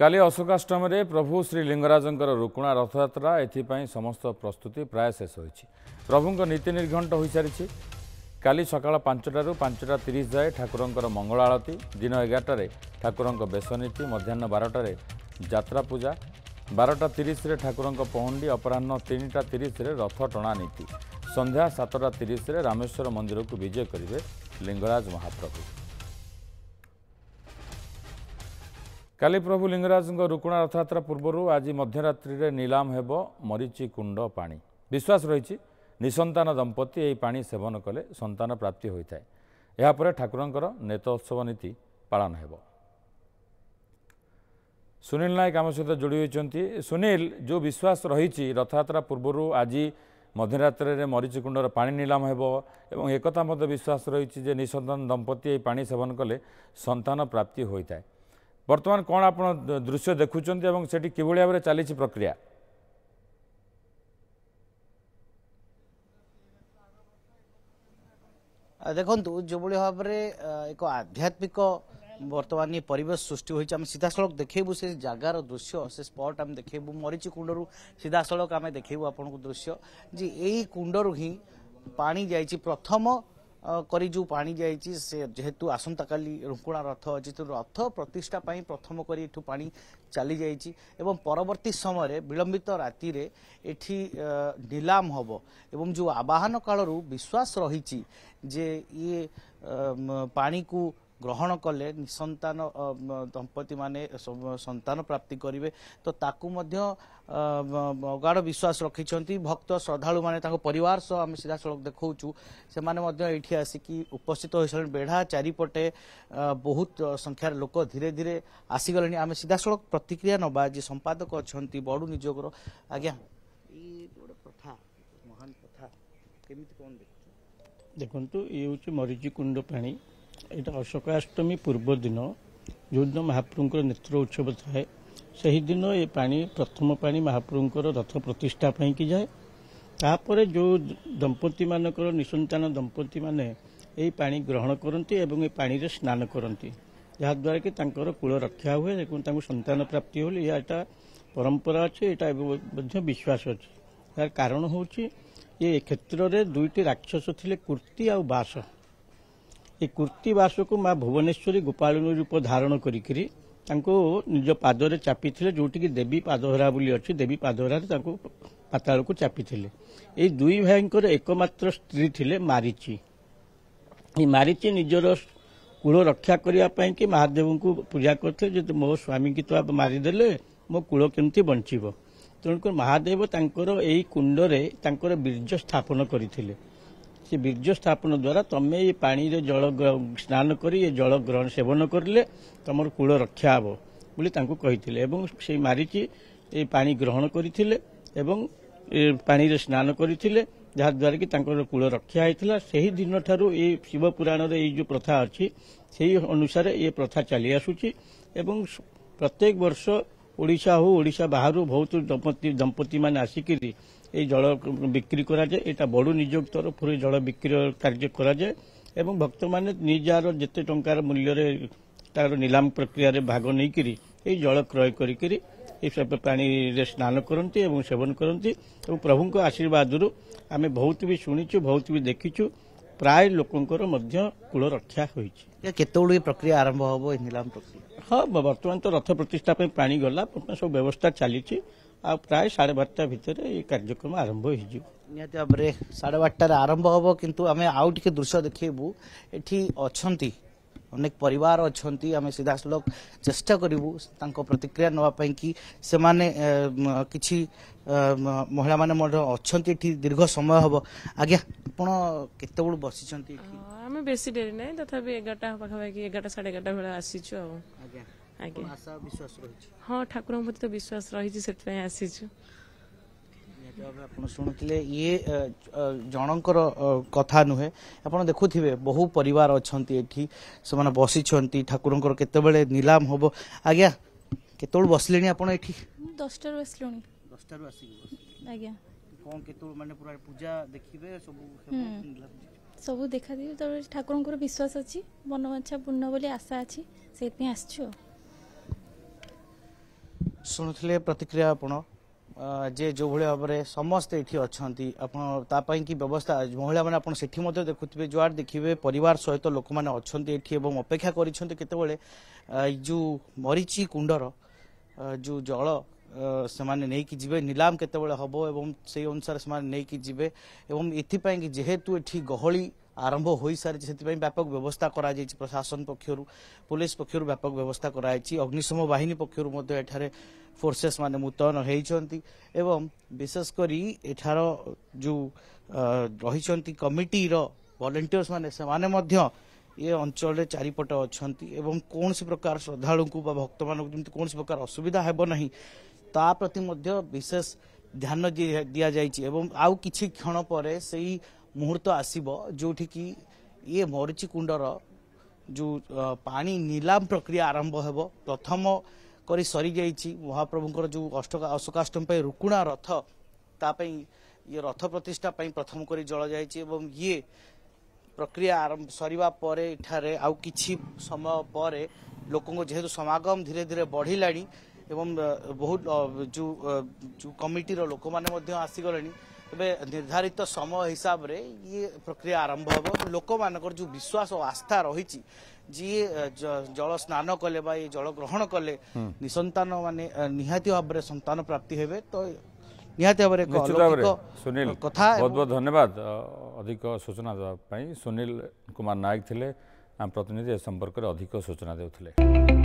काली अशोकाष्टमी प्रभु श्री लिंगराजंकर रुकुणा रथयात्रा एथिपाई समस्त प्रस्तुति प्राय शेष होईछि। प्रभुंक नीति निर्घंट हो सारी। काली सकाळ 5टारू 5:30 जाए ठाकुरंकर मंगल आरती, दिन 11टारे ठाकुरंक बेशनीति, मध्याह्न 12टारे यात्रा पूजा, 12:30 रे ठाकुरंक पहुंडी, अपराह्न 3:30 रे रथ टणा नीति, संध्या 7:30 रे रामेश्वर मंदिर को विजय करेंगे लिंगराज महाप्रभु। काली प्रभु लिंगराज रुकुणा रथयात्रा पूर्वर आज मध्यरात्रि रे नीलाम हेब मरीचि कुंड पानी। विश्वास रही निसंतान दंपति यही पानी सेवन कले संतान प्राप्ति होता है। यापर ठाकुरंकर नेत्रोत्सव नीति पालन हेब। सुनील नायक आम सहित जोड़ी होती। सुनील, जो विश्वास रही रथयात्रा पूर्वर आज मध्यरात्रि रे मरीचि कुंडर पानी नीलाम हेब एवं एकता मत विश्वास रही निसंतान दंपति यही पानी सेवन कले संतान प्राप्ति होता है। वर्तमान कौन आप दृश्य देखुं से कि भाव में चली प्रक्रिया? देखो जो भाव में एक आध्यात्मिक वर्तमान परिवेश सृष्टि होती है। सीधा सड़क देखेबू से जगार दृश्य से स्पॉट आम देखेबू मरीचि कुंडरू सीधा सड़क आम देखेबू आपन को दृश्य जी यही कुंडरू ही पानी जाइए प्रथम करी जो पानी जाइए से जेहेतु आसंता काली रुकुणा रथ अच्छी तो रथ प्रतिष्ठा पाई प्रथम करी एठू पानी चली जाइए एवं परवर्ती समय विलंबित राति रे एठी नीलाम हब एवं जो आवाहन कालरू विश्वास रही जे ये पानी को ग्रहण कले निसंतान दंपति माने संतान प्राप्ति करेंगे। तो ताकू अगाढ़ विश्वास रखिंट भक्त श्रद्धालु माने परिवार सह आम सीधा सड़क देखु से आसिकी उपस्थित हो सारे बेढ़ा चारिपटे बहुत संख्यार लोक धीरे धीरे आसीगले। आम सीधा सड़क प्रतिक्रिया नवा जी संपादक अच्छा बड़ू निजोगर आज्ञा प्रथा महान प्रथा केमिति कौन देखु ये हूँ मरीचि कुंड पानी। यहाँ अशोकाष्टमी पूर्व दिन जो दिन महाप्रभुंर नेत्र उत्सव थाए से दिन ये पानी प्रथम पानी महाप्रभुंर रथ प्रतिष्ठा पाई की जाए। तापर जो दंपति मानकर निसंतान दंपति माने यही पानी ग्रहण करती एवं ये पानी रे स्नान करती जहाद्वारा कि तांकर कूल रक्षा हुए एवं संतान प्राप्ति हो यहाँ परंपरा अच्छे यहाँ विश्वास अच्छे। यार कारण हूँ ये क्षेत्र में दुईटी राक्षस थे कुर्ती आ बास। ये कुर्ती बास को माँ भुवनेश्वरी गोपालिनी रूप धारण करी निज पादरे चापी थे जोटि देवी पादहरा बोली अच्छी देवी पादहरा पाताल को चापी थे। ये दुई भाईंकर एकमात्र स्त्री थिले मारीची। ये मारीची निजर कूल रक्षा करने कि महादेव को पूजा करते मो स्वामी की तो आप मारिदेले मो कूल केमती बंचीब। तेणुक महादेव यही कुंडरे बीर्ज स्थापन करते। से बीर्ज स्थापन द्वारा तमें ये पानी रे जल स्नान करी ये जल ग्रहण सेवन करले तमर कूल रक्षा हे बोली कही से मारीची ये पानी ग्रहण करथिले एवं पानी रे स्नान करथिले जहाद्वारा कि कूल रक्षा होता। से ही दिन ठारू ये शिव पुराण रे जो प्रथा अच्छी से अनुसार ये प्रथा चली आसुची एवं प्रत्येक वर्ष ओडिशा हो ओडिशा बाहर बहुत दंपति मान आसिकी ये जल बिक्री करा जाए। यहाँ बड़ू निजोग तरफ जल बिक्री कार्य करा जाए एवं भक्त माने निजार जेते टंकार मूल्य तार नीलाम प्रक्रिया रे भाग नहीं करी ये जल क्रय करी सब पानी रे स्नान करती एवं सेवन करती। प्रभु को आशीर्वाद आम बहुत भी शुणीचु बहुत भी देखीचु प्राय लोकंकर मध्य कूल रक्षा होइछि। केतोळु प्रक्रिया आरंभ होबो नीलाम प्रक्रिया? हाँ, वर्तमान तो रथ प्रतिष्ठा पानी गला सब व्यवस्था चली आ प्राय 12:30 भितर ये कार्यक्रम आरंभ हो। निहाती भाव में 12:30 आरंभ हम किंतु आम आउ टे दृश्य देखू एठी अच्छी अनेक परिवार अच्छी आम सीधा सड़क चेष्टा करूँ प्रतिक्रिया नापी कि से किसी महिला मैंने अच्छा दीर्घ समय हम। आज्ञा आप केत बसी आम बेसी डेरी ना तथा 11टा पाखापाखि 11टा 11:30 बेला आसीचु। आशा विश्वास रही हाँ ठाकुर प्रति तो विश्वास रही आसीचु। आप शुणुले ये जनकर कथा नुहे आप देखुवे बहु परिवार अच्छा से बसी ठाकुर केतबेले नीलाम हम। आज्ञा केत बसले आप 10टारू आसलु 10टारू आज्ञा कौन केत माने पूरा पूजा देखिबे सब देखा दी तो ठाकुर विश्वास अच्छी मनोवांछा पूर्ण बोली आशा अच्छी से आसछु। शुणुले प्रतिक्रिया आपण जे जो भाई भाव में समस्ते ये अच्छा आपी कि व्यवस्था महिला मैंने आप देखुए जुआड़ देखिए परिवार सहित लोक मैंने अच्छा अपेक्षा करते जो मरीची कुंडर जो जल से नहीं कि जीवे नीलाम केतबेले हम एवं से अनुसार से नहीं कि जीवे एवं एथिपाई कि जेहेतु एठी गहली आरंभ हो सारी से व्यापक व्यवस्था करा प्रशासन पक्षर पुलिस पक्षर व्यापक व्यवस्था कराई अग्निशम बाहिनी पक्षर एठारे फोर्सेस माने मुतयन होती एवं विशेषकर एठार जो रही कमिटी वॉलंटियर्स माने से माने मध्य ये अंचल चारिपट अच्छा एवं कौन प्रकार श्रद्धालु को भक्त मान कौन प्रकार असुविधा हेब नहीं ता प्रति मध्य विशेष ध्यान दि जाइए आउ किछि क्षण पर से मुहूर्त आसीबो जोठी कि ये मरीची कुंडर जो पानी नीलाम प्रक्रिया आरंभ हेबो प्रथम करी सरी जाइछि महाप्रभुंकर जो अशोकाष्टमी रुकुणा रथ तापई ये रथ प्रतिष्ठा प्रथम करी जल जाइछि एवं ये प्रक्रिया आरंभ सरीवा परे इठारे आउ किछि समय पर लोकों जेहेतु समागम धीरे धीरे बढ़िलाणी एवं बहुत जो कमिटी लोक मैंने आसीगले तेरे निर्धारित समय हिसाब रे ये प्रक्रिया आरंभ हो लोक मानकर जो विश्वास और आस्था रही जी जल स्नान कले बा जल ग्रहण कले निसंतान माने निहाती भाव में संतान प्राप्ति हेबे तो निहाती भाव सुनील कथा बहुत बहुत धन्यवाद अधिक सूचना देवाई सुनील कुमार नायक थे प्रतिनिधि ए संपर्क में अधिक सूचना देउथिले।